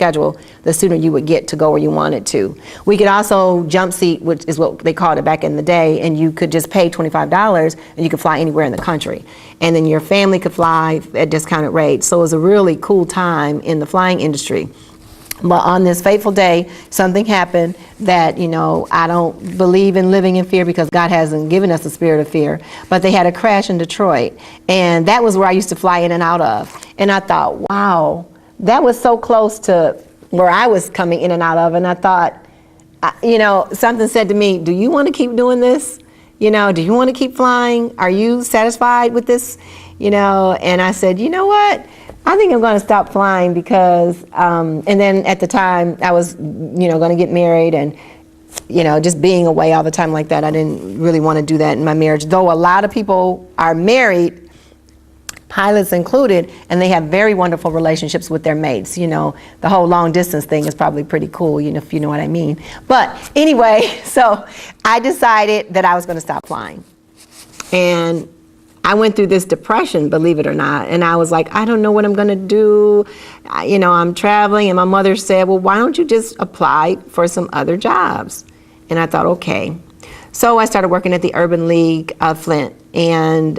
schedule, the sooner you would get to go where you wanted to. We could also jump seat, which is what they called it back in the day, and you could just pay $25 and you could fly anywhere in the country. And then your family could fly at discounted rates. So it was a really cool time in the flying industry. But on this fateful day, something happened that, I don't believe in living in fear because God hasn't given us a spirit of fear. But they had a crash in Detroit, and that was where I used to fly in and out of. And I thought, wow, that was so close to where I was coming in and out of. And I thought, something said to me, do you want to keep doing this? Do you want to keep flying? Are you satisfied with this? And I said, you know what? I think I'm going to stop flying because, and then at the time I was, going to get married and, just being away all the time like that, I didn't really want to do that in my marriage. Though a lot of people are married, pilots included, and they have very wonderful relationships with their mates. The whole long distance thing is probably pretty cool, if you know what I mean. But anyway, so I decided that I was going to stop flying. And I went through this depression, believe it or not, and I was like, I don't know what I'm going to do. I'm traveling, and my mother said, well, why don't you just apply for some other jobs? And I thought, okay. So I started working at the Urban League of Flint and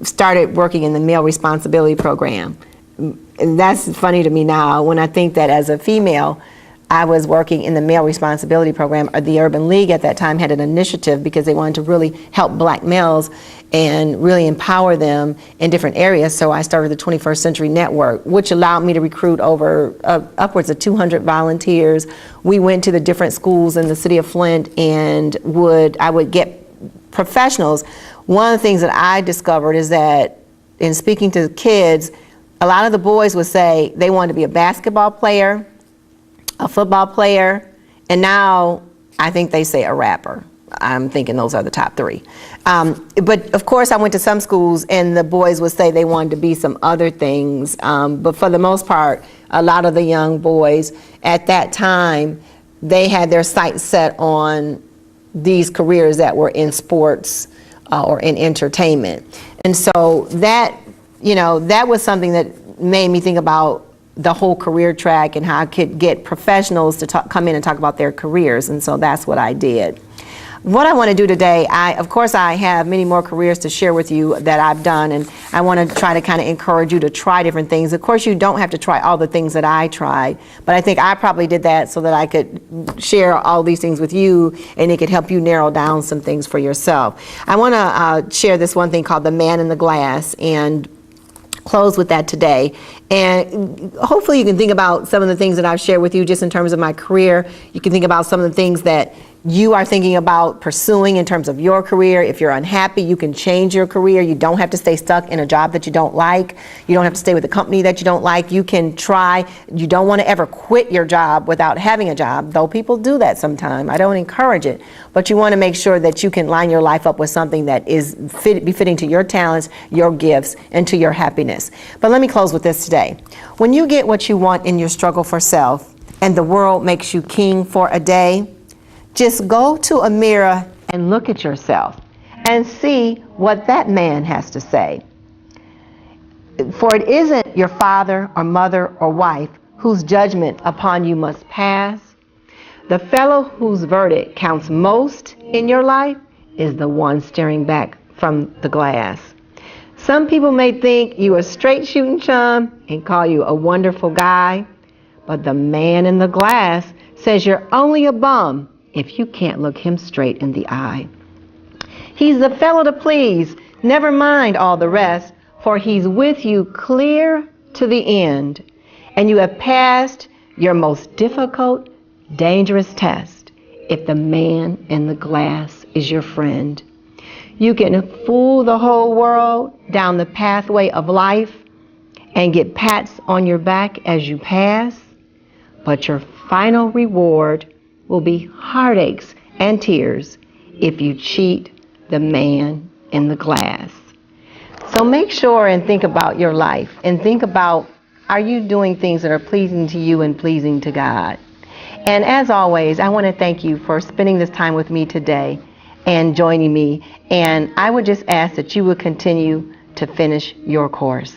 started working in the male responsibility program. And that's funny to me now when I think that as a female, I was working in the male responsibility program. The Urban League at that time had an initiative because they wanted to really help black males and really empower them in different areas. So I started the 21st Century Network, which allowed me to recruit over upwards of 200 volunteers. We went to the different schools in the city of Flint and I would get professionals. One of the things that I discovered is that in speaking to kids, a lot of the boys would say they wanted to be a basketball player, a football player, and now I think they say a rapper. I'm thinking those are the top three. But of course I went to some schools and the boys would say they wanted to be some other things. But for the most part, a lot of the young boys at that time, they had their sights set on these careers that were in sports or in entertainment. And so that, that was something that made me think about the whole career track and how I could get professionals to come in and talk about their careers. And so that's what I did. What I want to do today, of course I have many more careers to share with you that I've done, and I want to try to kind of encourage you to try different things. Of course you don't have to try all the things that I tried, but I think I probably did that so that I could share all these things with you and it could help you narrow down some things for yourself. I want to share this one thing called the man in the glass and close with that today. And hopefully you can think about some of the things that I've shared with you just in terms of my career. You can think about some of the things that you are thinking about pursuing in terms of your career. If you're unhappy, you can change your career. You don't have to stay stuck in a job that you don't like. You don't have to stay with a company that you don't like. You can try. You don't want to ever quit your job without having a job, though people do that sometimes. I don't encourage it. But you want to make sure that you can line your life up with something that is befitting to your talents, your gifts, and to your happiness. But let me close with this today. When you get what you want in your struggle for self and the world makes you king for a day, just go to a mirror and look at yourself and see what that man has to say. For it isn't your father or mother or wife whose judgment upon you must pass. The fellow whose verdict counts most in your life is the one staring back from the glass. Some people may think you a straight shooting chum and call you a wonderful guy, but the man in the glass says you're only a bum if you can't look him straight in the eye. He's the fellow to please, never mind all the rest, for he's with you clear to the end, and you have passed your most difficult, dangerous test if the man in the glass is your friend. You can fool the whole world down the pathway of life and get pats on your back as you pass, but your final reward will be heartaches and tears if you cheat the man in the glass. So make sure and think about your life and think about, are you doing things that are pleasing to you and pleasing to God? And as always, I want to thank you for spending this time with me today and joining me. And I would just ask that you would continue to finish your course.